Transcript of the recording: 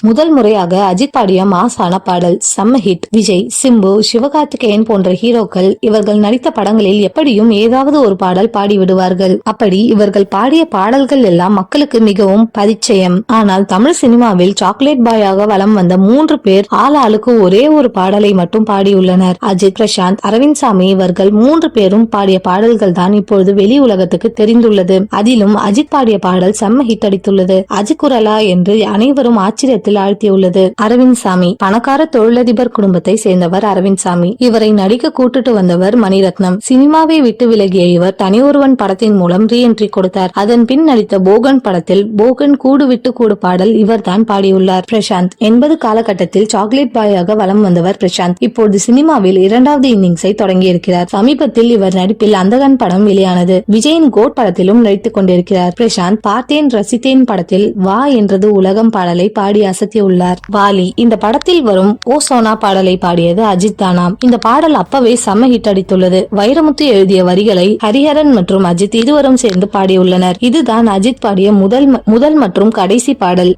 முதல் முறையாக அஜித் பாடிய மாசான பாடல் செம்ம ஹிட். விஜய், சிம்பு, சிவகார்த்திகேயன் போன்ற ஹீரோக்கள் இவர்கள் நடித்த படங்களில் எப்படியும் ஏதாவது ஒரு பாடல் பாடி விடுவார்கள். அப்படி இவர்கள் பாடிய பாடல்கள் எல்லாம் மக்களுக்கு மிகவும் பரிச்சயம். ஆனால் தமிழ் சினிமாவில் சாக்லேட் பாயாக வலம் வந்த 3 பேர் ஆளாளுக்கு ஒரே ஒரு பாடலை மட்டும் பாடியுள்ளனர். அஜித், பிரசாந்த், அரவிந்த் சாமி இவர்கள் 3 பேரும் பாடிய பாடல்கள் தான் இப்பொழுது வெளி உலகத்துக்கு தெரிந்துள்ளது. அதிலும் அஜித் பாடிய பாடல் செம்ம ஹிட் அடித்துள்ளது. அஜித் குரலா என்று அனைவரும் ஆச்சரியத்தில் ஆழ்த்தியுள்ளது. அரவிந்த் சாமி பணக்கார தொழிலதிபர் குடும்பத்தை சேர்ந்தவர். அரவிந்த் சாமி இவரை நடிக்க கூட்டிட்டு வந்தவர் மணிரத்னம். சினிமாவை விட்டு விலகிய இவர் தனியொருவன் படத்தின் மூலம் ரீஎன்ட்ரி கொடுத்தார். அதன் பின் நடித்த போகன் படத்தில் போகன் கூடு விட்டு கூடு பாடல் இவர் தான் பாடியுள்ளார். பிரசாந்த் 80 காலகட்டத்தில் சாக்லேட் பாயாக வலம் வந்தவர் பிரசாந்த். இப்போது சினிமாவில் 2வது இன்னிங்ஸை தொடங்கியிருக்கிறார். சமீபத்தில் இவர் நடிப்பில் அந்தகன் படம் வெளியானது. விஜயின் கோட் படத்திலும் நடித்துக் கொண்டிருக்கிறார். பிரசாந்த் பார்த்தேன் ரசித்தேன் படத்தில் வா என்றது உலகம் பாடலை பாடி அசத்தியுள்ளார். வாலி இந்த படத்தில் வரும் ஓ சோனா பாடலை பாடியது அஜித் தானாம். இந்த பாடல் அப்பவே செம்ம ஹிட் அடித்துள்ளது. வைரமுத்து எழுதிய வரிகளை ஹரிஹரன் மற்றும் அஜித் இருவரும் சேர்ந்து பாடியுள்ளனர். இதுதான் அஜித் பாடிய முதல் மற்றும் கடைசி பாடல்.